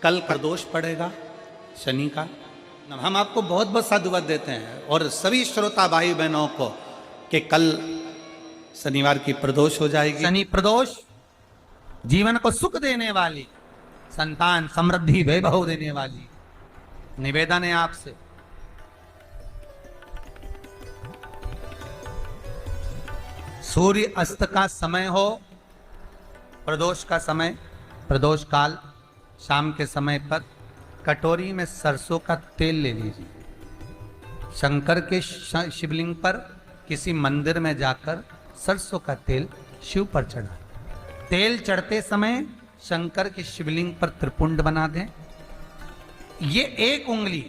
कल प्रदोष पड़ेगा शनि का। हम आपको बहुत बहुत साधुवाद देते हैं और सभी श्रोता भाई बहनों को कि कल शनिवार की प्रदोष हो जाएगी। शनि प्रदोष जीवन को सुख देने वाली, संतान समृद्धि वैभव देने वाली। निवेदन है आपसे, सूर्य अस्त का समय हो, प्रदोष का समय, प्रदोष काल, शाम के समय पर कटोरी में सरसों का तेल ले लीजिए। शंकर के शिवलिंग पर किसी मंदिर में जाकर सरसों का तेल शिव पर चढ़ा। तेल चढ़ते समय शंकर के शिवलिंग पर त्रिपुंड बना दें। ये एक उंगली,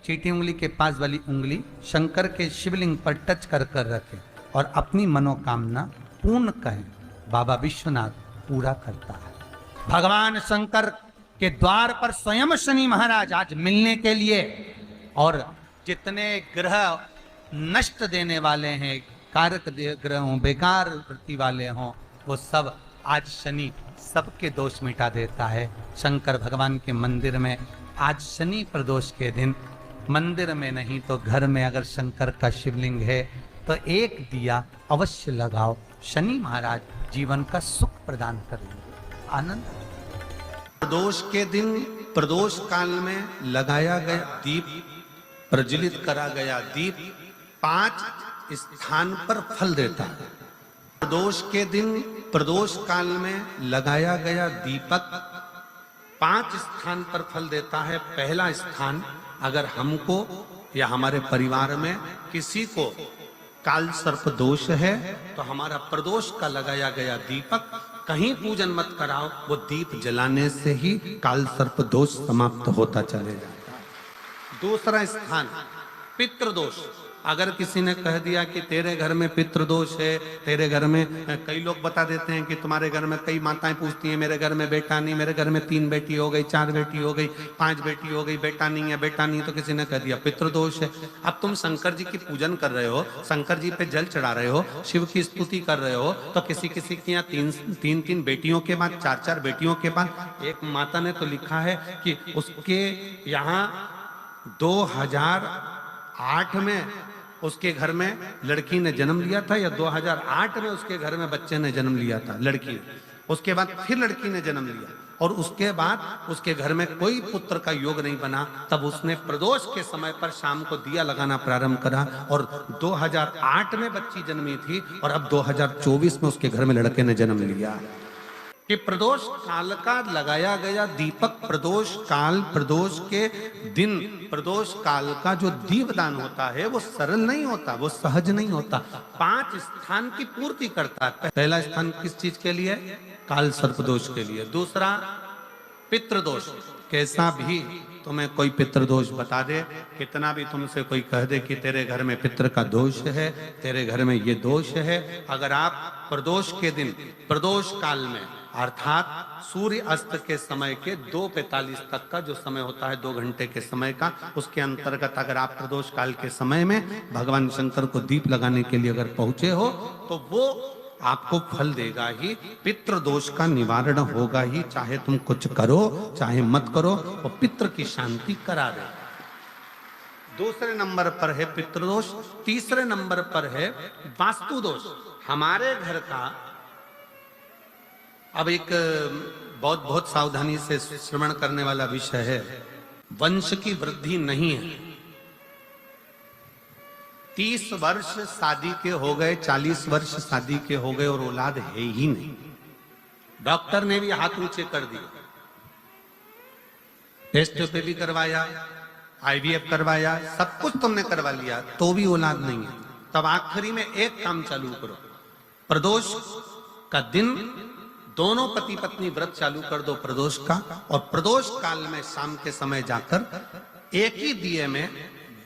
चीटी उंगली के पास वाली उंगली शंकर के शिवलिंग पर टच कर कर रखें और अपनी मनोकामना पूर्ण कहें। बाबा विश्वनाथ पूरा करता है। भगवान शंकर के द्वार पर स्वयं शनि महाराज आज मिलने के लिए, और जितने ग्रह नष्ट देने वाले हैं, कारक ग्रह हों, बेकार वृत्ति वाले हों, वो सब आज शनि सबके दोष मिटा देता है। शंकर भगवान के मंदिर में आज शनि प्रदोष के दिन, मंदिर में नहीं तो घर में अगर शंकर का शिवलिंग है तो एक दिया अवश्य लगाओ। शनि महाराज जीवन का सुख प्रदान करेंगे, आनंद। प्रदोष के दिन, प्रदोष काल में लगाया गया दीप, प्रज्वलित करा गया दीप 5 स्थान पर फल देता है। प्रदोष के दिन, प्रदोष काल में लगाया गया दीपक 5 स्थान पर फल देता है। पहला स्थान, अगर हमको या हमारे परिवार में किसी को काल सर्प दोष है तो हमारा प्रदोष का लगाया गया दीपक कहीं पूजन मत कराओ, वो दीप जलाने से ही काल सर्प दोष समाप्त होता चले जाता है। दूसरा स्थान, पितृदोष। अगर किसी ने कह दिया कि तेरे घर में पितृदोष है, तेरे घर में, कई लोग बता देते हैं कि तुम्हारे घर में, कई माताएं पूछती हैं मेरे घर में बेटा नहीं, मेरे घर में 3 बेटी हो गई, 4 बेटी हो गई, 5 बेटी हो गई, बेटा नहीं है, बेटा नहीं, तो किसी ने कह दिया पितृदोष है। अब तुम शंकर जी की पूजन कर रहे हो, शंकर जी पे जल चढ़ा रहे हो, शिव की स्तुति कर रहे हो, तो किसी किसी की यहाँ 3 बेटियों के बाद, 4 बेटियों के बाद, एक माता ने तो लिखा है कि उसके यहाँ 2008 में उसके घर में लड़की ने जन्म लिया था, या 2008 में उसके घर में बच्चे ने जन्म लिया था, लड़की। उसके बाद फिर लड़की ने जन्म लिया और उसके बाद उसके घर में कोई पुत्र का योग नहीं बना। तब उसने प्रदोष के समय पर शाम को दिया लगाना प्रारंभ करा और 2008 में बच्ची जन्मी थी और अब 2024 में उसके घर में लड़के ने जन्म लिया। कि प्रदोष काल का लगाया गया दीपक, प्रदोष काल, प्रदोष के दिन, प्रदोष काल का जो दीपदान होता है वो सरल नहीं होता, वो सहज नहीं होता। 5 स्थान की पूर्ति करता है। पहला स्थान किस चीज के लिए? काल सर्पदोष के लिए। दूसरा पितृदोष। कैसा भी तुम्हें कोई पितृदोष बता दे, कितना भी तुमसे कोई कह दे कि तेरे घर में पितृ का दोष है, तेरे घर में ये दोष है, अगर आप प्रदोष के दिन, प्रदोष काल में, अर्थात सूर्य अस्त के समय के 2:45 तक का जो समय होता है, 2 घंटे के समय का, उसके अंतर्गत अगर आप प्रदोष काल के समय में भगवान शंकर को दीप लगाने के लिए अगर पहुंचे हो तो वो आपको फल देगा ही, पितृदोष का निवारण होगा ही। चाहे तुम कुछ करो चाहे मत करो, वो पितृ की शांति करा दे। दूसरे नंबर पर है पितृदोष। तीसरे नंबर पर है वास्तु दोष। हमारे घर का, अब एक बहुत सावधानी से श्रवण करने वाला विषय है, वंश की वृद्धि नहीं है। 30 वर्ष शादी के हो गए, 40 वर्ष शादी के हो गए और औलाद है ही नहीं। डॉक्टर ने भी हाथ ऊंचे कर दिए, टेस्ट पे भी करवाया, IVF करवाया, सब कुछ तुमने करवा लिया, तो भी औलाद नहीं है। तब आखिरी में एक काम चालू करो, प्रदोष का दिन दोनों पति पत्नी व्रत चालू कर दो प्रदोष का, और प्रदोष काल में शाम के समय जाकर एक ही दिए में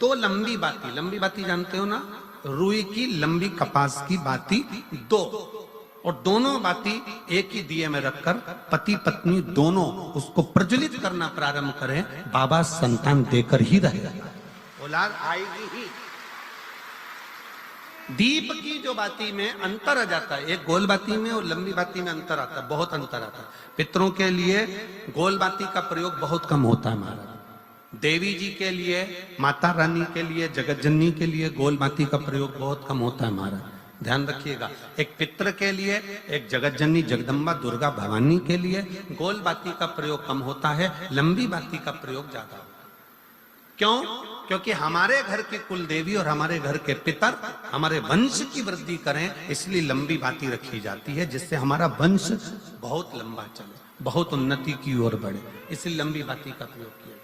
2 लंबी बाती जानते हो ना, रुई की लंबी कपास की बाती 2, और दोनों बाती एक ही दिए में रखकर पति पत्नी दोनों उसको प्रज्वलित करना प्रारंभ करें। बाबा संतान देकर ही रहेगा, औलाद आएगी ही। दीप की जो बाती में अंतर आ जाता है, एक गोल बाती में और लंबी बाती में अंतर आता है, बहुत अंतर आता है। पितरों के लिए गोल बाती का प्रयोग बहुत कम होता है महाराज। देवी जी के लिए, माता रानी के लिए, जगत जननी के लिए गोल बाती का प्रयोग बहुत कम होता है महाराज, ध्यान रखिएगा। एक पित्र के लिए, एक जगत जननी जगदम्बा दुर्गा भवानी के लिए गोल बाती का प्रयोग कम होता है, लंबी बाती का प्रयोग ज्यादा होता है। क्यों? क्योंकि हमारे घर के कुल देवी और हमारे घर के पितर हमारे वंश की वृद्धि करें, इसलिए लंबी बाती रखी जाती है, जिससे हमारा वंश बहुत लंबा चले, बहुत उन्नति की ओर बढ़े, इसलिए लंबी बाती का प्रयोग किया।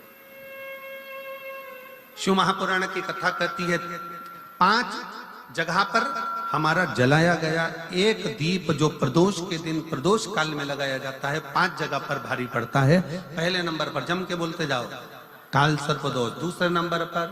शिव महापुराण की कथा कहती है 5 जगह पर हमारा जलाया गया एक दीप जो प्रदोष के दिन प्रदोष काल में लगाया जाता है, 5 जगह पर भारी पड़ता है। पहले नंबर पर जम के बोलते जाओ, काल सर्प दोष। दूसरे नंबर पर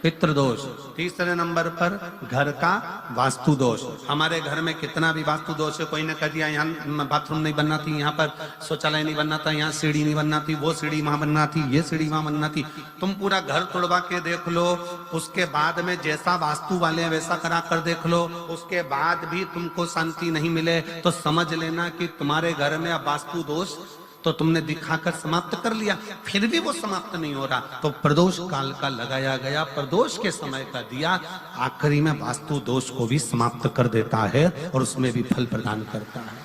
पितृ दोष। तीसरे नंबर पर घर का वास्तु दोष। हमारे घर में कितना भी वास्तु दोष है, कोई ने कह दिया यहाँ बाथरूम नहीं बनना थी, यहाँ पर शौचालय नहीं बनना था, यहाँ सीढ़ी नहीं बनना थी, वो सीढ़ी वहां बनना थी, ये सीढ़ी वहां बनना थी। तुम पूरा घर तोड़वा के देख लो, उसके बाद में जैसा वास्तु वाले हैं वैसा करा कर देख लो, उसके बाद भी तुमको शांति नहीं मिले तो समझ लेना कि तुम्हारे घर में अब वास्तु दोष तो तुमने दिखाकर समाप्त कर लिया, फिर भी वो समाप्त नहीं हो रहा, तो प्रदोष काल का लगाया गया प्रदोष के समय का दिया आखिरी में वास्तु दोष को भी समाप्त कर देता है और उसमें भी फल प्रदान करता है।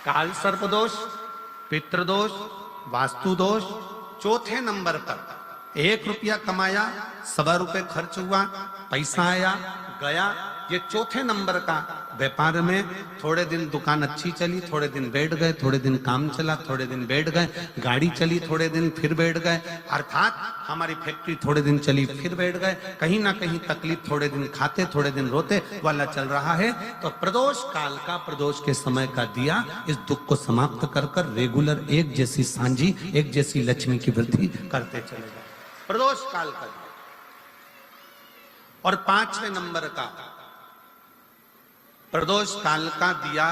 काल सर्प दोष, पितृदोष, वास्तु दोष। चौथे नंबर पर 1 रुपया कमाया, 1.25 रुपये खर्च हुआ, पैसा आया गया, ये चौथे नंबर का। व्यापार में थोड़े दिन दुकान अच्छी चली, थोड़े दिन बैठ गए, थोड़े दिन काम चला, थोड़े दिन बैठ गए, गाड़ी चली थोड़े दिन फिर बैठ गए, अर्थात हमारी फैक्ट्री थोड़े दिन चली फिर बैठ गए, कहीं ना कहीं तकलीफ, थोड़े दिन खाते थोड़े दिन रोते वाला चल रहा है। तो प्रदोष काल का, प्रदोष के समय का दिया इस दुख को समाप्त कर कर रेगुलर एक जैसी सांझी, एक जैसी लक्ष्मी की वृद्धि करते चले गए, प्रदोष काल का दिया। और 5वें नंबर का प्रदोष काल का दिया,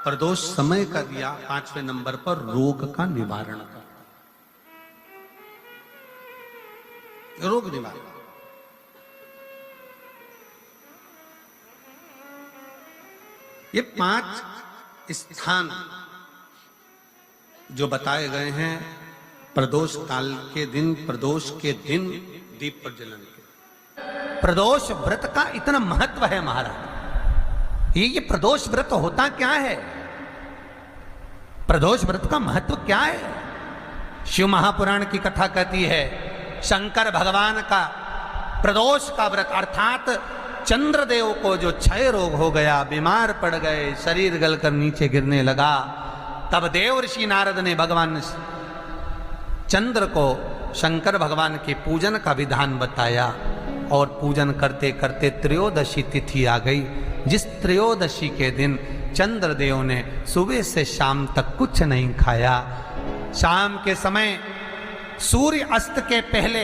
प्रदोष समय का दिया 5वें नंबर पर रोग का निवारण का, रोग निवारण। ये 5 स्थान जो बताए गए हैं प्रदोष काल के दिन, प्रदोष के दिन दीप प्रज्वलन के। प्रदोष व्रत का इतना महत्व है महाराज। ये प्रदोष व्रत होता क्या है? प्रदोष व्रत का महत्व क्या है? शिव महापुराण की कथा कहती है शंकर भगवान का प्रदोष का व्रत, अर्थात चंद्रदेव को जो क्षय रोग हो गया, बीमार पड़ गए, शरीर गलकर नीचे गिरने लगा, तब देवर्षि नारद ने भगवान चंद्र को शंकर भगवान के पूजन का विधान बताया। और पूजन करते करते त्रयोदशी तिथि आ गई, जिस त्रयोदशी के दिन चंद्रदेव ने सुबह से शाम तक कुछ नहीं खाया। शाम के समय सूर्य अस्त के पहले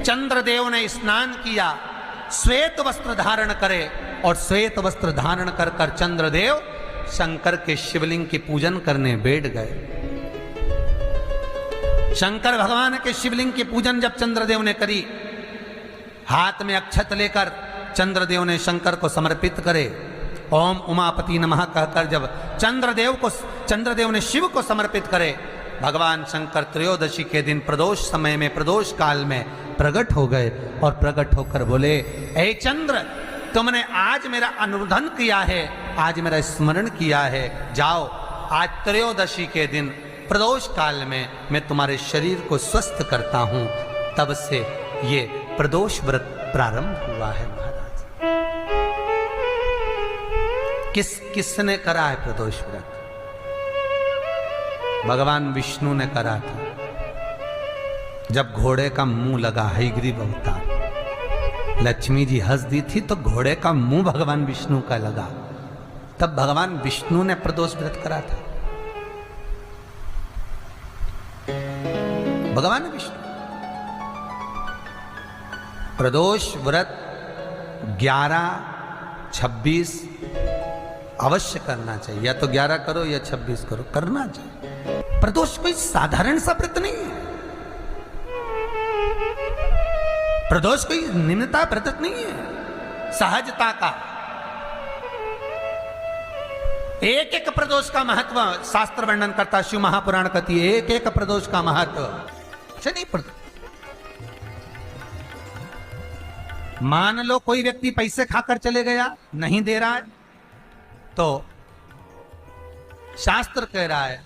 चंद्रदेव ने स्नान किया, श्वेत वस्त्र धारण करे, और श्वेत वस्त्र धारण कर कर चंद्रदेव शंकर के शिवलिंग की पूजन करने बैठ गए। शंकर भगवान के शिवलिंग की पूजन जब चंद्रदेव ने करी, हाथ में अक्षत लेकर चंद्रदेव ने शंकर को समर्पित करे, ओम उमापति नमः कहकर जब चंद्रदेव ने शिव को समर्पित करे, भगवान शंकर त्रयोदशी के दिन प्रदोष समय में, प्रदोष काल में प्रकट हो गए और प्रकट होकर बोले, ऐ चंद्र, तुमने आज मेरा अनुरोधन किया है, आज मेरा स्मरण किया है, जाओ आज त्रयोदशी के दिन प्रदोष काल में मैं तुम्हारे शरीर को स्वस्थ करता हूं। तब से ये प्रदोष व्रत प्रारंभ हुआ है महाराज। किसने करा है प्रदोष व्रत? भगवान विष्णु ने करा था। जब घोड़े का मुंह लगा हयग्रीव अवतार, लक्ष्मी जी हंस दी थी तो घोड़े का मुंह भगवान विष्णु का लगा, तब भगवान विष्णु ने प्रदोष व्रत करा था। भगवान विष्णु प्रदोष व्रत 11, 26 अवश्य करना चाहिए, या तो 11 करो या 26 करो, करना चाहिए। प्रदोष कोई साधारण सा व्रत नहीं है, प्रदोष कोई निम्नता व्रत नहीं है। सहजता का। एक एक प्रदोष का महत्व शास्त्र वर्णन करता, शिव महापुराण कहती है एक एक प्रदोष का महत्व। शनि प्रदोष, मान लो कोई व्यक्ति पैसे खाकर चले गया, नहीं दे रहा है, तो शास्त्र कह रहा है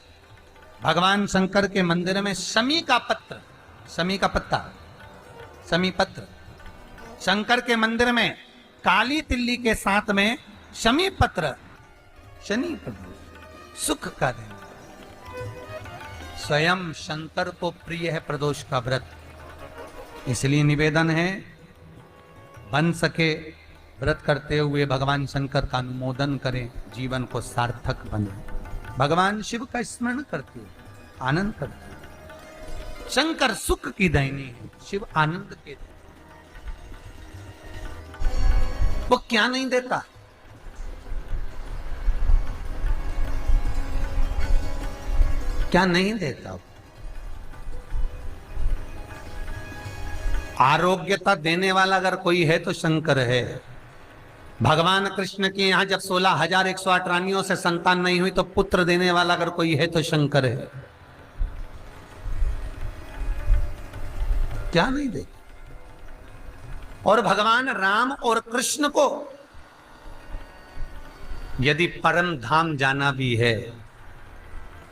भगवान शंकर के मंदिर में शमी का पत्र, शमी का पत्ता, शमी पत्र, शंकर के मंदिर में काली तिल्ली के साथ में शमी पत्र, शनि प्रदोष सुख का दिन। स्वयं शंकर को प्रिय है प्रदोष का व्रत, इसलिए निवेदन है बन सके व्रत करते हुए भगवान शंकर का अनुमोदन करें, जीवन को सार्थक बने। भगवान शिव का स्मरण करते हुए आनंद करते हुए। शंकर सुख की दायनी है, शिव आनंद के देते। वो क्या नहीं देता? क्या नहीं देता? आरोग्यता देने वाला अगर कोई है तो शंकर है। भगवान कृष्ण के यहां जब 16,108 रानियों से संतान नहीं हुई तो पुत्र देने वाला अगर कोई है तो शंकर है। क्या नहीं दे? और भगवान राम और कृष्ण को यदि परम धाम जाना भी है,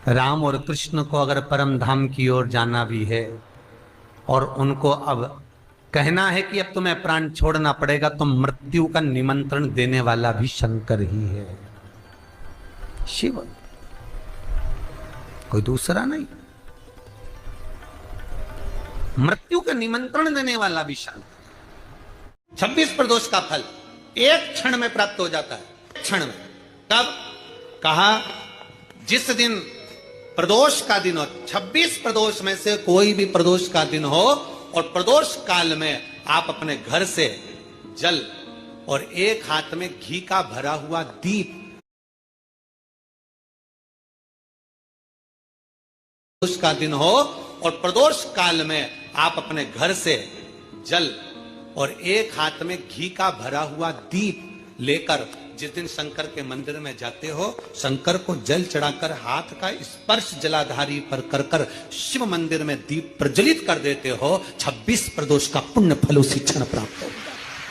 राम और कृष्ण को अगर परम धाम की ओर जाना भी है और उनको अब कहना है कि अब तुम्हें प्राण छोड़ना पड़ेगा, तो मृत्यु का निमंत्रण देने वाला भी शंकर ही है, शिव, कोई दूसरा नहीं। मृत्यु का निमंत्रण देने वाला भी शंकर। 26 प्रदोष का फल एक क्षण में प्राप्त हो जाता है, क्षण में। तब कहा जिस दिन प्रदोष का दिन हो, 26 प्रदोष में से कोई भी प्रदोष का दिन हो और प्रदोष काल में आप अपने घर से जल और एक हाथ में घी का भरा हुआ दीप, प्रदोष का दिन हो और प्रदोष काल में आप अपने घर से जल और एक हाथ में घी का भरा हुआ दीप लेकर जिस दिन शंकर के मंदिर में जाते हो, शंकर को जल चढ़ाकर हाथ का स्पर्श जलाधारी पर कर कर शिव मंदिर में दीप प्रज्वलित कर देते हो, 26 प्रदोष का पुण्य फल उसी क्षण प्राप्त होगा।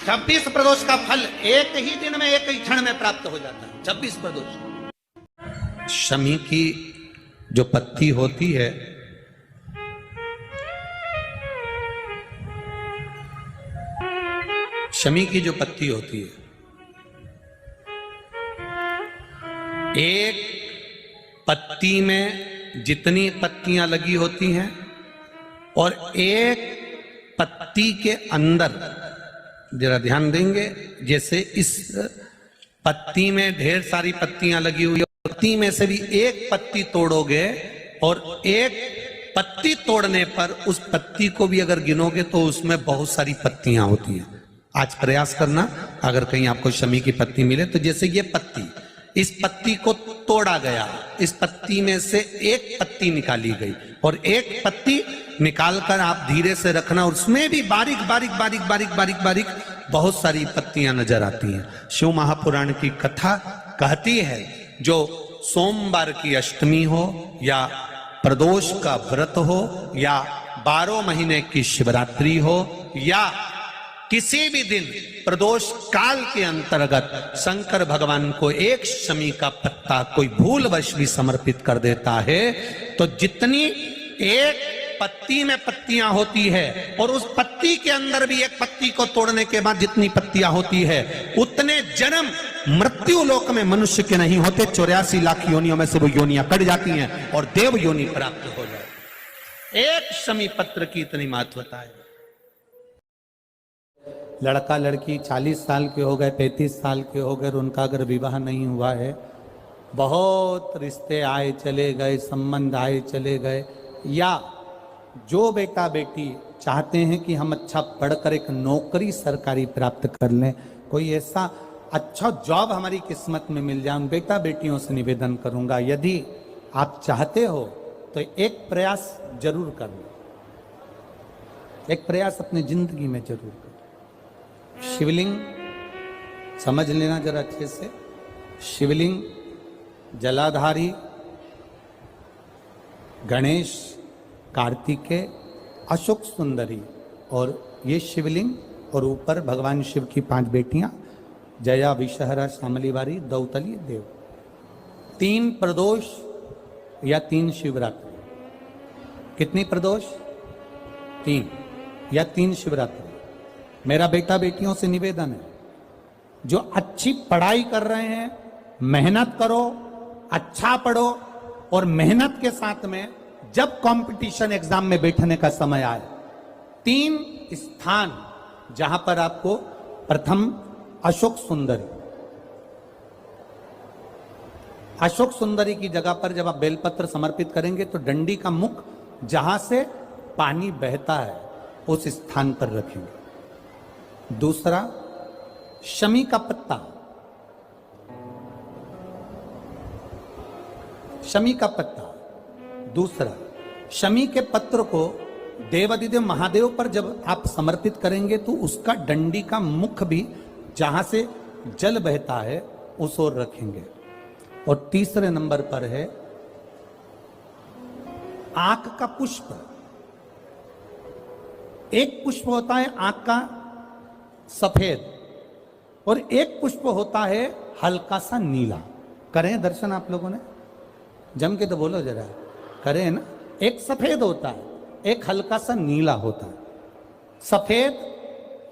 26 प्रदोष का फल एक ही दिन में, एक ही क्षण में प्राप्त हो जाता है। 26 प्रदोष। शमी की जो पत्ती होती है, शमी की जो पत्ती होती है, एक पत्ती में जितनी पत्तियां लगी होती हैं और एक पत्ती के अंदर, जरा ध्यान देंगे, जैसे इस पत्ती में ढेर सारी पत्तियां लगी हुई है, पत्ती में से भी एक पत्ती तोड़ोगे और एक पत्ती तोड़ने पर उस पत्ती को भी अगर गिनोगे तो उसमें बहुत सारी पत्तियां होती हैं। आज प्रयास करना, अगर कहीं आपको शमी की पत्ती मिले तो जैसे ये पत्ती, इस पत्ती को तोड़ा गया, इस पत्ती में से एक पत्ती निकाली गई और एक पत्ती निकालकर आप धीरे से रखना, और उसमें भी बारीक बारीक बारीक बारीक बारीक बारीक बहुत सारी पत्तियां नजर आती हैं। शिव महापुराण की कथा कहती है जो सोमवार की अष्टमी हो या प्रदोष का व्रत हो या 12 महीने की शिवरात्रि हो या किसी भी दिन प्रदोष काल के अंतर्गत शंकर भगवान को एक शमी का पत्ता कोई भूलवश भी समर्पित कर देता है, तो जितनी एक पत्ती में पत्तियां होती है और उस पत्ती के अंदर भी एक पत्ती को तोड़ने के बाद जितनी पत्तियां होती है, उतने जन्म मृत्यु लोक में मनुष्य के नहीं होते। 84 लाख योनियों में से वो योनियां कट जाती हैं और देव योनि प्राप्त हो जाए। एक शमी पत्र की इतनी महत्वता है। लड़का लड़की 40 साल के हो गए, 35 साल के हो गए, उनका अगर विवाह नहीं हुआ है, बहुत रिश्ते आए चले गए, संबंध आए चले गए, या जो बेटा बेटी चाहते हैं कि हम अच्छा पढ़कर एक नौकरी सरकारी प्राप्त कर लें, कोई ऐसा अच्छा जॉब हमारी किस्मत में मिल जाए, उन बेटा बेटियों से निवेदन करूंगा, यदि आप चाहते हो तो एक प्रयास जरूर कर लो, एक प्रयास अपनी जिंदगी में जरूर करो। शिवलिंग समझ लेना जरा अच्छे से। शिवलिंग, जलाधारी, गणेश, कार्तिकेय, अशोक सुंदरी, और ये शिवलिंग, और ऊपर भगवान शिव की 5 बेटियां, जया, विषहरा, शामलीवारी, दौतली, देव। 3 प्रदोष या 3 शिवरात्रि। कितनी प्रदोष? 3 या 3 शिवरात्रि। मेरा बेटा बेटियों से निवेदन है, जो अच्छी पढ़ाई कर रहे हैं, मेहनत करो, अच्छा पढ़ो, और मेहनत के साथ में जब कंपटीशन एग्जाम में बैठने का समय आए, 3 स्थान जहां पर आपको, प्रथम अशोक सुंदरी, अशोक सुंदरी की जगह पर जब आप बेलपत्र समर्पित करेंगे तो डंडी का मुख जहां से पानी बहता है उस स्थान पर रखेंगे। दूसरा, शमी का पत्ता, शमी का पत्ता। दूसरा, शमी के पत्र को देवादिदेव महादेव पर जब आप समर्पित करेंगे तो उसका डंडी का मुख भी जहां से जल बहता है उस ओर रखेंगे। और तीसरे नंबर पर है आंख का पुष्प। एक पुष्प होता है आंख का सफेद, और एक पुष्प होता है हल्का सा नीला। करें दर्शन आप लोगों ने? जम के तो बोलो जरा, करें ना? एक सफेद होता है, एक हल्का सा नीला होता है। सफेद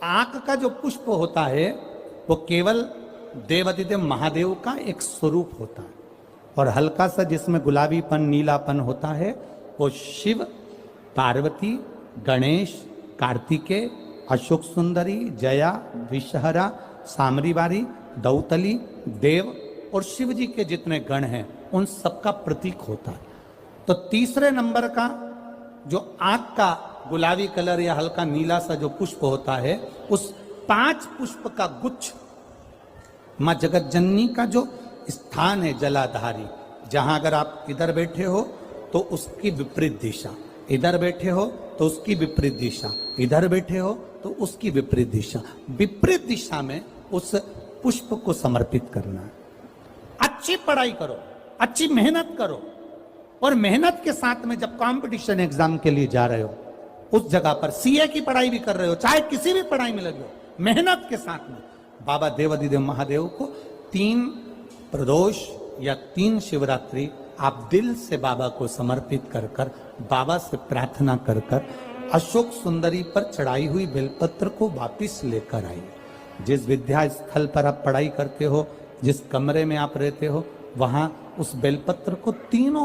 आंख का जो पुष्प होता है वो केवल देवादिदेव महादेव का एक स्वरूप होता है, और हल्का सा जिसमें गुलाबीपन, नीलापन होता है वो शिव, पार्वती, गणेश, कार्तिकेय, अशोक सुंदरी, जया, विषहरा, सामरीवारी, दौतली, देव और शिव जी के जितने गण हैं उन सबका प्रतीक होता है। तो तीसरे नंबर का जो आंख का गुलाबी कलर या हल्का नीला सा जो पुष्प होता है, उस 5 पुष्प का गुच्छ मां जगत जननी का जो स्थान है जलाधारी, जहां अगर आप इधर बैठे हो तो उसकी विपरीत दिशा, इधर बैठे हो तो उसकी विपरीत दिशा, इधर बैठे हो तो उसकी विपरीत दिशा, विपरीत दिशा में उस पुष्प को समर्पित करना है। अच्छी पढ़ाई करो, अच्छी मेहनत करो, और मेहनत के साथ में जब कंपटीशन एग्जाम के लिए जा रहे हो, उस जगह पर सीए की पढ़ाई भी कर रहे हो, चाहे किसी भी पढ़ाई में लगे हो, मेहनत के साथ में बाबा देवादिदेव महादेव को 3 प्रदोष या 3 शिवरात्रि आप दिल से बाबा को समर्पित कर कर, बाबा से प्रार्थना कर कर अशोक सुंदरी पर चढ़ाई हुई बेलपत्र को वापिस लेकर आइए। जिस विद्या स्थल पर आप पढ़ाई करते हो, जिस कमरे में आप रहते हो, वहां उस बेलपत्र को 3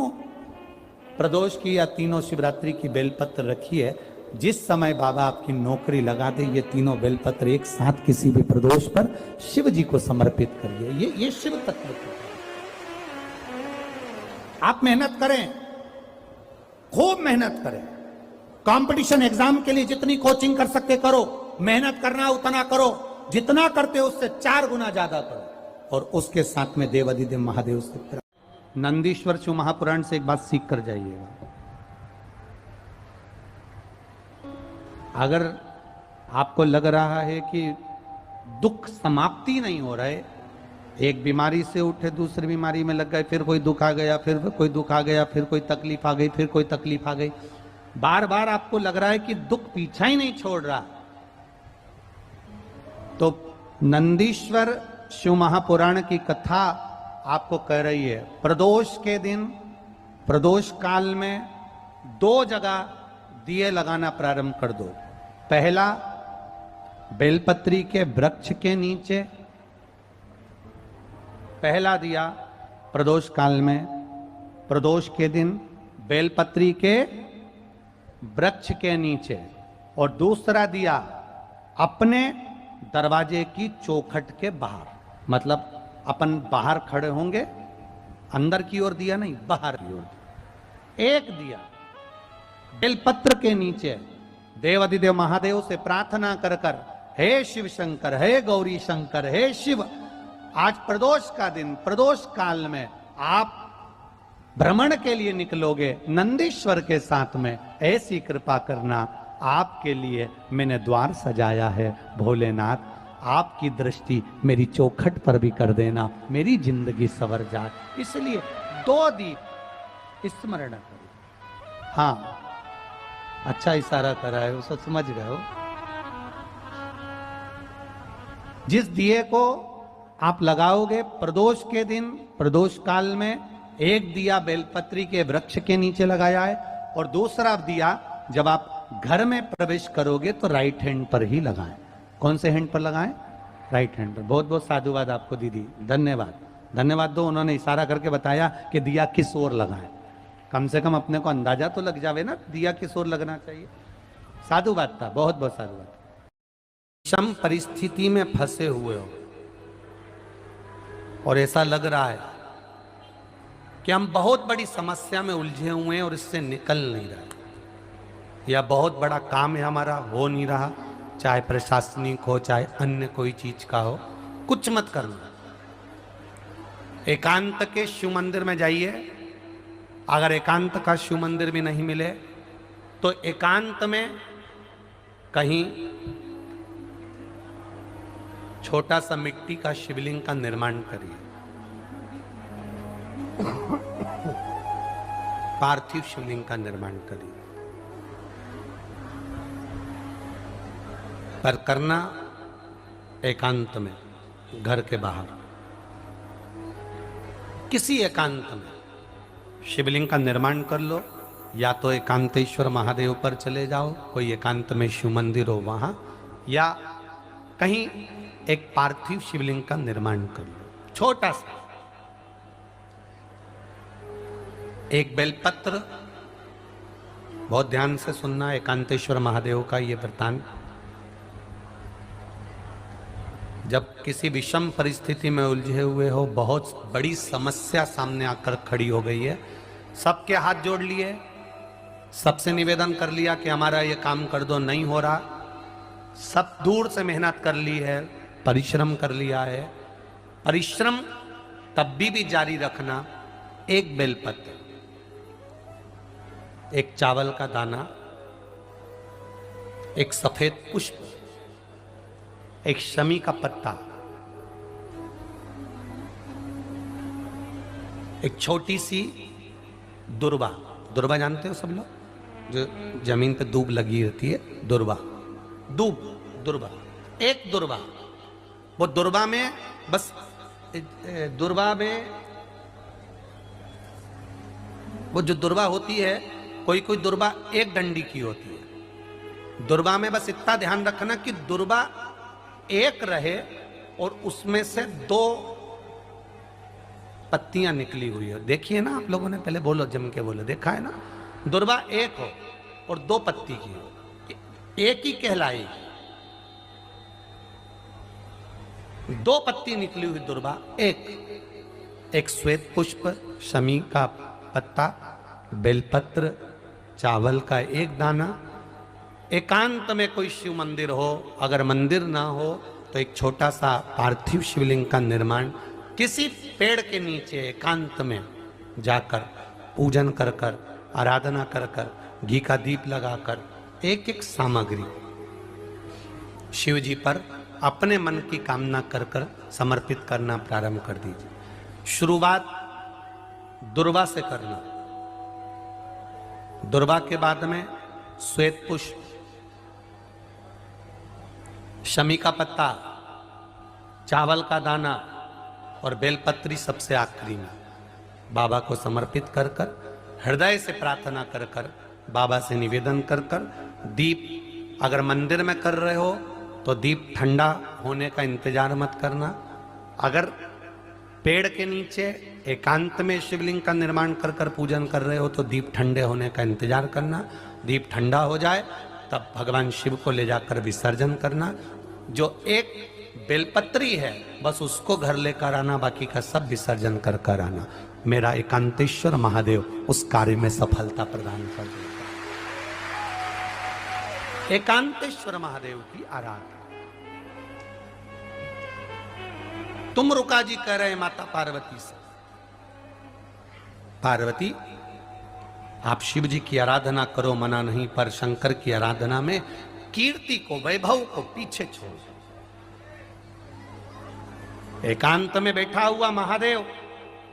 प्रदोष की या 3 शिवरात्रि की बेलपत्र रखिए। जिस समय बाबा आपकी नौकरी लगा दे, ये 3 बेलपत्र एक साथ किसी भी प्रदोष पर शिव जी को समर्पित करिए। ये शिव तत्व है। आप मेहनत करें, खूब मेहनत करें, कंपटीशन एग्जाम के लिए जितनी कोचिंग कर सकते करो, मेहनत करना उतना करो, जितना करते हो उससे 4 गुना ज्यादा करो, और उसके साथ में देवादिदेव महादेव से नंदीश्वर शिव महापुराण से एक बात सीख कर जाइएगा। अगर आपको लग रहा है कि दुख समाप्ति नहीं हो रहा है, एक बीमारी से उठे दूसरी बीमारी में लग गए, फिर कोई दुख आ गया, फिर कोई दुख आ गया, फिर कोई तकलीफ आ गई, फिर कोई तकलीफ आ गई, बार बार आपको लग रहा है कि दुख पीछा ही नहीं छोड़ रहा, तो नंदीश्वर शिव महापुराण की कथा आपको कह रही है, प्रदोष के दिन, प्रदोष काल में 2 जगह दिए लगाना प्रारंभ कर दो। पहला, बेलपत्री के वृक्ष के नीचे पहला दिया प्रदोष काल में, प्रदोष के दिन बेलपत्री के वृक्ष के नीचे, और दूसरा दिया अपने दरवाजे की चौखट के बाहर, मतलब अपन बाहर खड़े होंगे, अंदर की ओर दिया नहीं, बाहर की ओर। एक दिया बेलपत्र के नीचे देवादिदेव महादेव से प्रार्थना कर कर, हे शिव शंकर, हे गौरी शंकर, हे शिव, आज प्रदोष का दिन, प्रदोष काल में आप भ्रमण के लिए निकलोगे नंदीश्वर के साथ में, ऐसी कृपा करना, आपके लिए मैंने द्वार सजाया है भोलेनाथ, आपकी दृष्टि मेरी चौखट पर भी कर देना, मेरी जिंदगी सवर जाए। इसलिए 2 दीप स्मरण करो। हाँ, अच्छा इशारा कराए हो, सब समझ गए हो। जिस दिए को आप लगाओगे प्रदोष के दिन, प्रदोष काल में, एक दिया बेलपत्री के वृक्ष के नीचे लगाया है, और दूसरा दिया जब आप घर में प्रवेश करोगे तो राइट हैंड पर ही लगाएं। कौन से हैंड पर लगाएं? राइट हैंड पर। बहुत बहुत साधुवाद आपको दीदी, धन्यवाद। धन्यवाद दो, उन्होंने इशारा करके बताया कि दिया किस ओर लगाएं। कम से कम अपने को अंदाजा तो लग जावे ना दिया किस ओर लगना चाहिए। साधुवाद था, बहुत बहुत साधुवाद। विषम परिस्थिति में फंसे हुए हो और ऐसा लग रहा है कि हम बहुत बड़ी समस्या में उलझे हुए हैं और इससे निकल नहीं रहे, या बहुत बड़ा काम है हमारा, हो नहीं रहा, चाहे प्रशासनिक हो चाहे अन्य कोई चीज का हो, कुछ मत करना। एकांत के शिव मंदिर में जाइए। अगर एकांत का शिव मंदिर भी नहीं मिले तो एकांत में कहीं छोटा सा मिट्टी का शिवलिंग का निर्माण करिए, पार्थिव शिवलिंग का निर्माण करिए, पर करना एकांत में, घर के बाहर। किसी एकांत में शिवलिंग का निर्माण कर लो, या तो एकांतेश्वर महादेव पर चले जाओ, कोई एकांत में शिव मंदिर हो वहां, या कहीं एक पार्थिव शिवलिंग का निर्माण कर लो, छोटा सा। एक बेलपत्र, बहुत ध्यान से सुनना, एकांतेश्वर महादेव का ये वृतांत। जब किसी विषम परिस्थिति में उलझे हुए हो, बहुत बड़ी समस्या सामने आकर खड़ी हो गई है, सबके हाथ जोड़ लिए, सबसे निवेदन कर लिया कि हमारा ये काम कर दो, नहीं हो रहा, सब दूर से मेहनत कर ली है, परिश्रम कर लिया है, परिश्रम तब भी जारी रखना। एक बेलपत्र, एक चावल का दाना, एक सफेद पुष्प, एक शमी का पत्ता, एक छोटी सी दुर्वा। दुर्वा जानते हो सब लोग, जो जमीन पे दूब लगी रहती है, दुर्वा, दूब, दुर्वा, एक दुर्वा। वो दुर्वा में बस, दुर्वा में वो जो दुर्वा होती है, कोई कोई दुर्वा एक डंडी की होती है। दुर्वा में बस इतना ध्यान रखना कि दुर्वा एक रहे और उसमें से 2 पत्तियां निकली हुई हो। देखिए ना आप लोगों ने, पहले बोलो, जम के बोलो, देखा है ना? दुर्वा एक हो और 2 पत्ती की हो, एक ही कहलाएगी। 2 पत्ती निकली हुई दुर्वा, एक श्वेत पुष्प, शमी का पत्ता, बेलपत्र, चावल का एक दाना। एकांत में कोई शिव मंदिर हो, अगर मंदिर ना हो तो एक छोटा सा पार्थिव शिवलिंग का निर्माण किसी पेड़ के नीचे एकांत में जाकर पूजन कर कर, आराधना कर कर, घी का दीप लगाकर, एक एक सामग्री शिव जी पर अपने मन की कामना कर कर समर्पित करना प्रारंभ कर दीजिए। शुरुआत दुर्वा से करना। दुर्वा के बाद में श्वेत पुष्प, शमी का पत्ता, चावल का दाना और बेलपत्री सबसे आखिरी में बाबा को समर्पित कर कर, हृदय से प्रार्थना कर कर, बाबा से निवेदन कर कर, दीप अगर मंदिर में कर रहे हो तो दीप ठंडा होने का इंतजार मत करना। अगर पेड़ के नीचे एकांत में शिवलिंग का निर्माण कर कर पूजन कर रहे हो तो दीप ठंडे होने का इंतजार करना। दीप ठंडा हो जाए तब भगवान शिव को ले जाकर विसर्जन करना। जो एक बेलपत्री है बस उसको घर लेकर आना, बाकी का सब विसर्जन कर कर आना। मेरा एकांतेश्वर महादेव उस कार्य में सफलता प्रदान कर देगा। एकांतेश्वर महादेव की आराधना। तुम रुका जी कह रहे हैं माता पार्वती से, पार्वती आप शिव जी की आराधना करो, मना नहीं, पर शंकर की आराधना में कीर्ति को, वैभव को पीछे छोड़। एकांत में बैठा हुआ महादेव,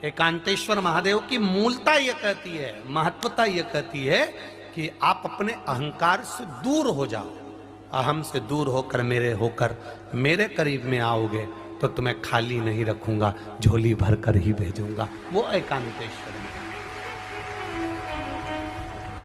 एकांतेश्वर महादेव की मूलता यह कहती है, महत्वता यह कहती है कि आप अपने अहंकार से दूर हो जाओ। अहम से दूर होकर मेरे करीब में आओगे तो तुम्हें खाली नहीं रखूंगा, झोली भर कर ही भेजूंगा। वो एकांतेश्वर है।